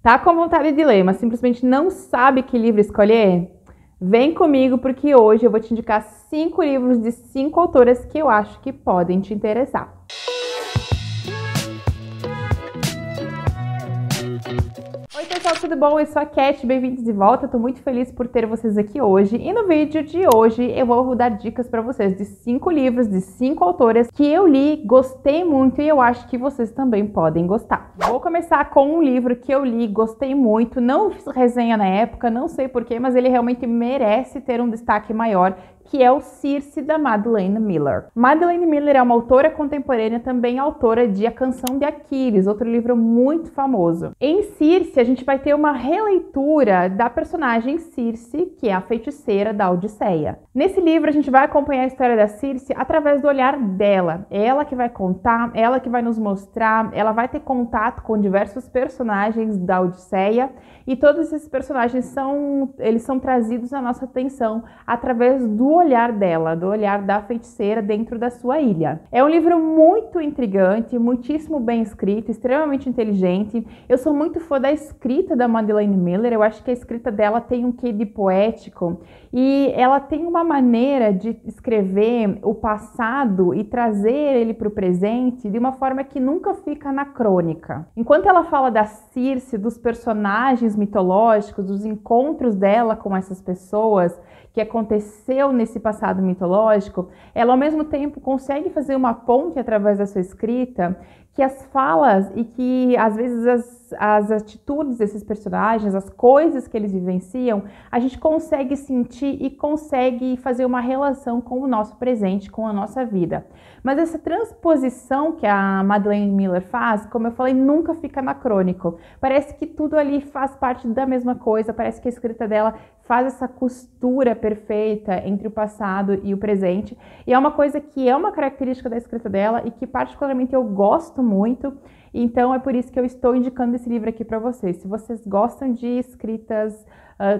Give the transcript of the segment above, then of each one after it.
Tá com vontade de ler, mas simplesmente não sabe que livro escolher? Vem comigo porque hoje eu vou te indicar 5 livros de 5 autoras que eu acho que podem te interessar. Oi pessoal, tudo bom? Eu sou a Cat, bem-vindos de volta. Estou muito feliz por ter vocês aqui hoje. E no vídeo de hoje eu vou dar dicas para vocês de 5 livros, de 5 autoras que eu li, gostei muito e eu acho que vocês também podem gostar. Vou começar com um livro que eu li, gostei muito, não fiz resenha na época, não sei porquê, mas ele realmente merece ter um destaque maior, que é o Circe, da Madeline Miller. Madeline Miller é uma autora contemporânea, também autora de A Canção de Aquiles, outro livro muito famoso. Em Circe, a gente vai ter uma releitura da personagem Circe, que é a feiticeira da Odisseia. Nesse livro, a gente vai acompanhar a história da Circe através do olhar dela. Ela que vai contar, ela que vai nos mostrar, ela vai ter contato com diversos personagens da Odisseia, e todos esses personagens são trazidos à nossa atenção através do olhar dela, do olhar da feiticeira dentro da sua ilha. É um livro muito intrigante, muitíssimo bem escrito, extremamente inteligente. Eu sou muito fã da escrita da Madeline Miller, eu acho que a escrita dela tem um quê de poético e ela tem uma maneira de escrever o passado e trazer ele para o presente de uma forma que nunca fica anacrônica. Enquanto ela fala da Circe, dos personagens mitológicos, dos encontros dela com essas pessoas que aconteceu nesse passado mitológico, ela ao mesmo tempo consegue fazer uma ponte através da sua escrita que as falas e que às vezes as atitudes desses personagens, as coisas que eles vivenciam, a gente consegue sentir e consegue fazer uma relação com o nosso presente, com a nossa vida. Mas essa transposição que a Madeline Miller faz, como eu falei, nunca fica anacrônico. Parece que tudo ali faz parte da mesma coisa, parece que a escrita dela faz essa costura perfeita entre o passado e o presente. E é uma coisa que é uma característica da escrita dela e que particularmente eu gosto muito. Então é por isso que eu estou indicando esse livro aqui para vocês. Se vocês gostam de escritas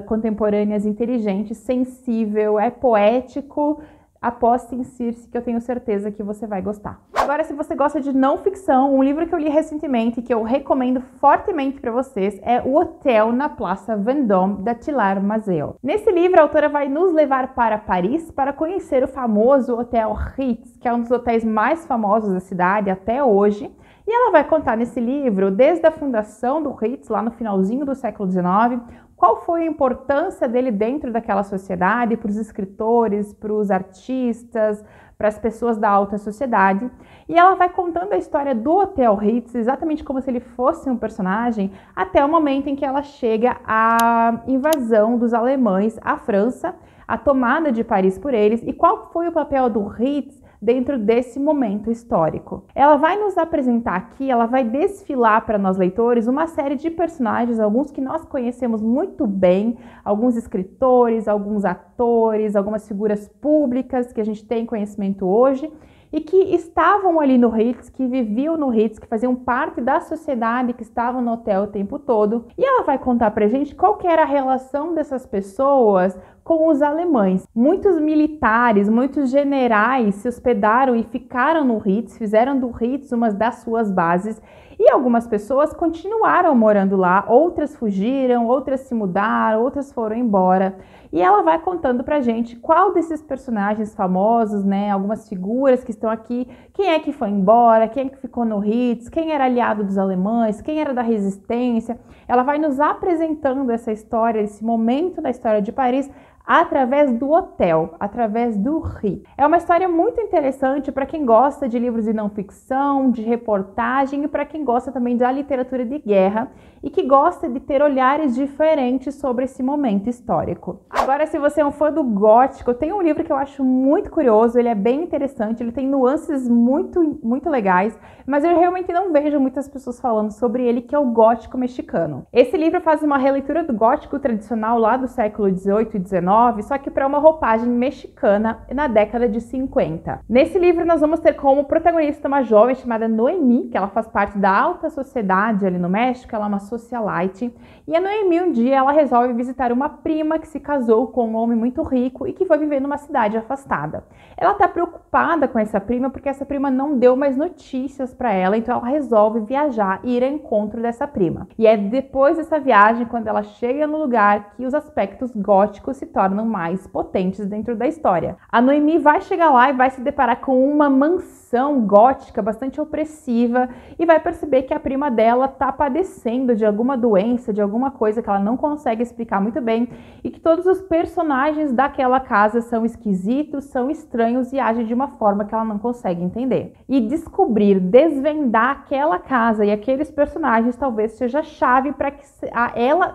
contemporâneas inteligentes, sensível, é poético, aposte em Circe, que eu tenho certeza que você vai gostar. Agora, se você gosta de não ficção, um livro que eu li recentemente e que eu recomendo fortemente para vocês é O Hotel na Praça Vendôme, da Pilar Mazeo. Nesse livro, a autora vai nos levar para Paris para conhecer o famoso Hotel Ritz, que é um dos hotéis mais famosos da cidade até hoje. E ela vai contar nesse livro, desde a fundação do Ritz, lá no finalzinho do século XIX, qual foi a importância dele dentro daquela sociedade, para os escritores, para os artistas, para as pessoas da alta sociedade. E ela vai contando a história do Hotel Ritz, exatamente como se ele fosse um personagem, até o momento em que ela chega à invasão dos alemães à França, a tomada de Paris por eles, e qual foi o papel do Ritz dentro desse momento histórico. Ela vai nos apresentar aqui, ela vai desfilar para nós leitores uma série de personagens, alguns que nós conhecemos muito bem, alguns escritores, alguns atores, algumas figuras públicas que a gente tem conhecimento hoje e que estavam ali no Ritz, que viviam no Ritz, que faziam parte da sociedade, que estavam no hotel o tempo todo. E ela vai contar pra gente qual que era a relação dessas pessoas com os alemães. Muitos militares, muitos generais se hospedaram e ficaram no Ritz, fizeram do Ritz uma das suas bases, e algumas pessoas continuaram morando lá, outras fugiram, outras se mudaram, outras foram embora. E ela vai contando pra gente qual desses personagens famosos, né, algumas figuras que estão aqui, quem é que foi embora, quem é que ficou no Ritz, quem era aliado dos alemães, quem era da resistência. Ela vai nos apresentando essa história, esse momento da história de Paris, através do hotel, através do Ritz. É uma história muito interessante para quem gosta de livros de não ficção, de reportagem e para quem gosta também da literatura de guerra e que gosta de ter olhares diferentes sobre esse momento histórico. Agora, se você é um fã do gótico, tem um livro que eu acho muito curioso, ele é bem interessante, ele tem nuances muito legais, mas eu realmente não vejo muitas pessoas falando sobre ele, que é o gótico mexicano. Esse livro faz uma releitura do gótico tradicional lá do século XVIII e XIX, XIX, só que para uma roupagem mexicana na década de 50. Nesse livro nós vamos ter como protagonista uma jovem chamada Noemi, que ela faz parte da alta sociedade ali no México, ela é uma socialite, e a Noemi um dia ela resolve visitar uma prima que se casou com um homem muito rico e que foi viver numa cidade afastada. Ela está preocupada com essa prima porque essa prima não deu mais notícias para ela, então ela resolve viajar e ir ao encontro dessa prima. E é depois dessa viagem, quando ela chega no lugar, que os aspectos góticos se tornam mais potentes dentro da história. A Noemi vai chegar lá e vai se deparar com uma mansão gótica bastante opressiva e vai perceber que a prima dela está padecendo de alguma doença, de alguma coisa que ela não consegue explicar muito bem e que todos os personagens daquela casa são esquisitos, são estranhos e agem de uma forma que ela não consegue entender. E descobrir, desvendar aquela casa e aqueles personagens talvez seja a chave para que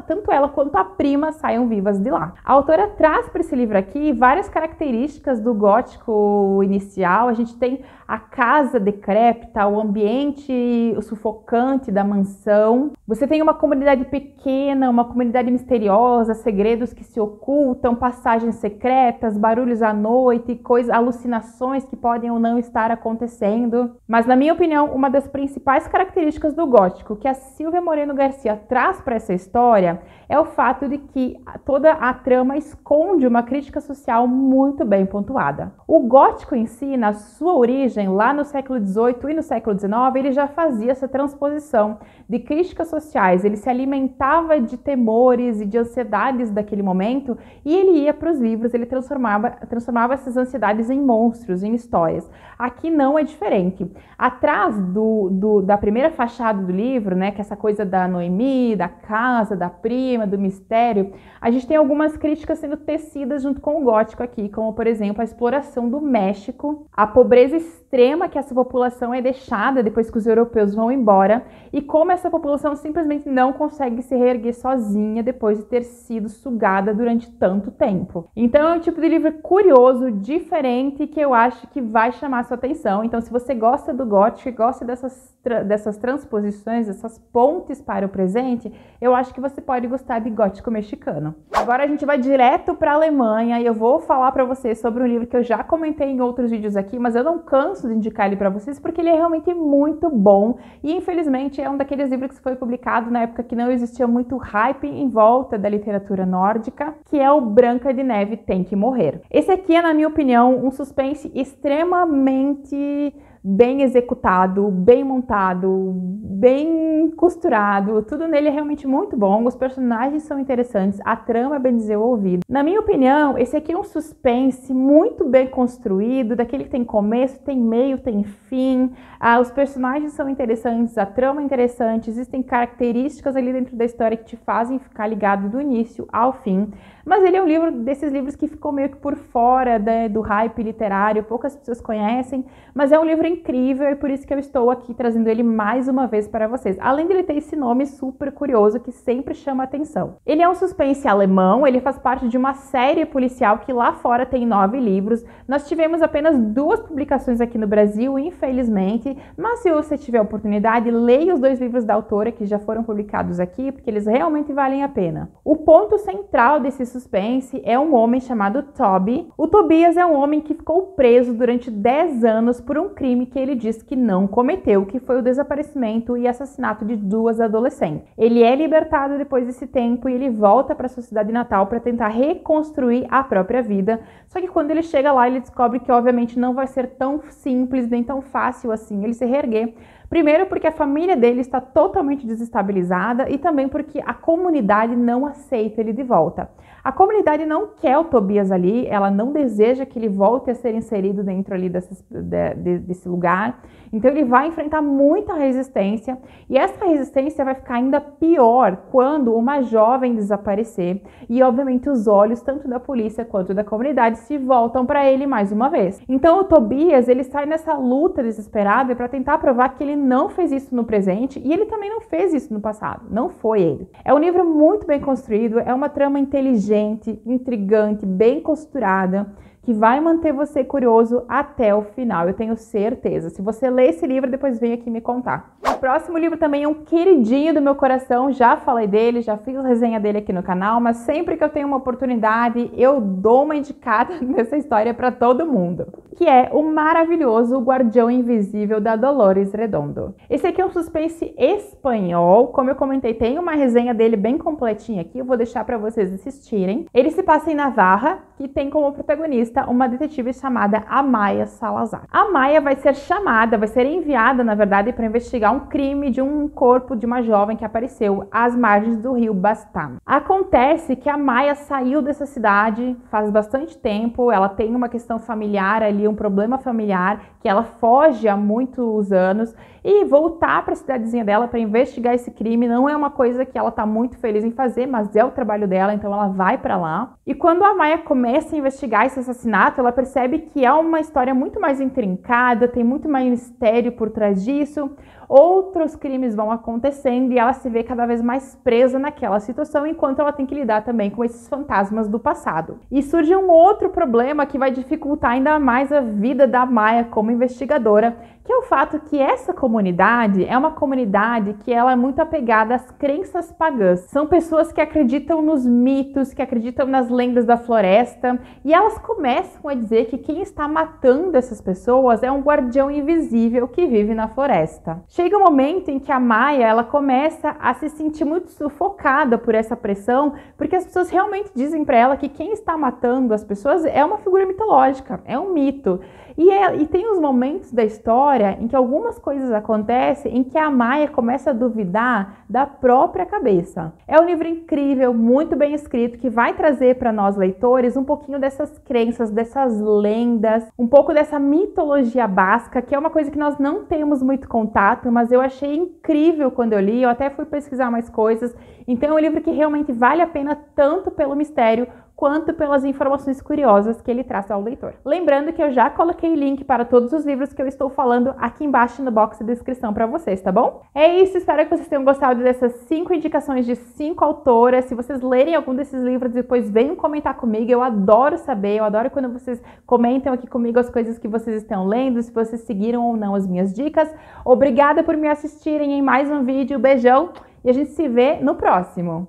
tanto ela quanto a prima saiam vivas de lá. A autora traz para esse livro aqui várias características do gótico inicial. A gente tem a casa decrépita, o ambiente sufocante da mansão. Você tem uma comunidade pequena, uma comunidade misteriosa, segredos que se ocultam, passagens secretas, barulhos à noite, alucinações que podem ou não estar acontecendo. Mas, na minha opinião, uma das principais características do gótico que a Silvia Moreno Garcia traz para essa história é o fato de que toda a trama esconde uma crítica social muito bem pontuada. O gótico em si, na sua origem, lá no século XVIII e no século XIX, ele já fazia essa transposição de críticas sociais, ele se alimentava de temores e de ansiedades daquele momento e ele ia para os livros, ele transformava essas ansiedades em monstros, em histórias. Aqui não é diferente. Atrás da primeira fachada do livro, né, que é essa coisa da Noemi, da casa, da prima, do mistério, a gente tem algumas críticas sendo tecidas junto com o gótico aqui, como por exemplo a exploração do México, a pobreza extrema que essa população é deixada depois que os europeus vão embora e como essa população simplesmente não consegue se reerguer sozinha depois de ter sido sugada durante tanto tempo. Então é um tipo de livro curioso, diferente, que eu acho que vai chamar a sua atenção. Então se você gosta do gótico e gosta dessas transposições, dessas pontes para o presente, eu acho que você pode gostar de gótico mexicano. Agora a gente vai direto para a Alemanha e eu vou falar para vocês sobre um livro que eu já comentei em outros vídeos aqui, mas eu não canso de indicar ele para vocês porque ele é realmente muito bom e infelizmente é um daqueles livros que foi publicado na época que não existia muito hype em volta da literatura nórdica, que é o Branca de Neve Tem que Morrer. Esse aqui é, na minha opinião, um suspense extremamente bem executado, bem montado, bem costurado, tudo nele é realmente muito bom, os personagens são interessantes, a trama é bem desenvolvida. Na minha opinião, esse aqui é um suspense muito bem construído, daquele que tem começo, tem meio, tem fim, os personagens são interessantes, a trama é interessante, existem características ali dentro da história que te fazem ficar ligado do início ao fim, mas ele é um livro desses livros que ficou meio que por fora do hype literário, poucas pessoas conhecem, mas é um livro incrível e por isso que eu estou aqui trazendo ele mais uma vez para vocês. Além dele ter esse nome super curioso que sempre chama atenção. Ele é um suspense alemão, ele faz parte de uma série policial que lá fora tem 9 livros. Nós tivemos apenas 2 publicações aqui no Brasil, infelizmente, mas se você tiver oportunidade, leia os 2 livros da autora que já foram publicados aqui, porque eles realmente valem a pena. O ponto central desse suspense é um homem chamado Toby. O Tobias é um homem que ficou preso durante 10 anos por um crime que ele diz que não cometeu, que foi o desaparecimento e assassinato de 2 adolescentes. Ele é libertado depois desse tempo e ele volta para sua cidade natal para tentar reconstruir a própria vida. Só que quando ele chega lá, ele descobre que obviamente não vai ser tão simples nem tão fácil assim ele se reerguer. Primeiro porque a família dele está totalmente desestabilizada e também porque a comunidade não aceita ele de volta. A comunidade não quer o Tobias ali, ela não deseja que ele volte a ser inserido dentro ali desse lugar. Então ele vai enfrentar muita resistência e essa resistência vai ficar ainda pior quando uma jovem desaparecer e obviamente os olhos tanto da polícia quanto da comunidade se voltam para ele mais uma vez. Então o Tobias ele sai nessa luta desesperada para tentar provar que ele não fez isso no presente e ele também não fez isso no passado, não foi ele. É um livro muito bem construído, é uma trama inteligente, intrigante, bem costurada, que vai manter você curioso até o final, eu tenho certeza. Se você ler esse livro, depois vem aqui me contar. O próximo livro também é um queridinho do meu coração, já falei dele, já fiz resenha dele aqui no canal, mas sempre que eu tenho uma oportunidade, eu dou uma indicada nessa história para todo mundo, que é o maravilhoso O Guardião Invisível, da Dolores Redondo. Esse aqui é um suspense espanhol, como eu comentei, tem uma resenha dele bem completinha aqui, eu vou deixar para vocês assistirem. Ele se passa em Navarra, que tem como protagonista uma detetive chamada Amaya Salazar. A Amaya vai ser enviada, na verdade, para investigar um crime de um corpo de uma jovem que apareceu às margens do rio Bastam. Acontece que a Amaya saiu dessa cidade faz bastante tempo, ela tem uma questão familiar ali, um problema familiar, que ela foge há muitos anos, e voltar para a cidadezinha dela para investigar esse crime não é uma coisa que ela está muito feliz em fazer, mas é o trabalho dela, então ela vai para lá. E quando a Amaya começa a investigar esse assassinato, ela percebe que é uma história muito mais intrincada, tem muito mais mistério por trás disso. Outros crimes vão acontecendo e ela se vê cada vez mais presa naquela situação, enquanto ela tem que lidar também com esses fantasmas do passado. E surge um outro problema que vai dificultar ainda mais a vida da Amaya como investigadora, que é o fato que essa comunidade é uma comunidade que ela é muito apegada às crenças pagãs. São pessoas que acreditam nos mitos, que acreditam nas lendas da floresta, e elas começam a dizer que quem está matando essas pessoas é um guardião invisível que vive na floresta. Chega um momento em que a Amaya, ela começa a se sentir muito sufocada por essa pressão, porque as pessoas realmente dizem para ela que quem está matando as pessoas é uma figura mitológica, é um mito. E tem uns momentos da história em que algumas coisas acontecem em que a Amaya começa a duvidar da própria cabeça. É um livro incrível, muito bem escrito, que vai trazer para nós leitores um pouquinho dessas crenças, dessas lendas, um pouco dessa mitologia basca, que é uma coisa que nós não temos muito contato, mas eu achei incrível quando eu li, eu até fui pesquisar mais coisas. Então é um livro que realmente vale a pena tanto pelo mistério quanto pelas informações curiosas que ele traz ao leitor. Lembrando que eu já coloquei link para todos os livros que eu estou falando aqui embaixo no box de descrição para vocês, tá bom? É isso, espero que vocês tenham gostado dessas 5 indicações de 5 autoras. Se vocês lerem algum desses livros, depois venham comentar comigo, eu adoro saber, eu adoro quando vocês comentam aqui comigo as coisas que vocês estão lendo, se vocês seguiram ou não as minhas dicas. Obrigada por me assistirem em mais um vídeo, beijão, e a gente se vê no próximo!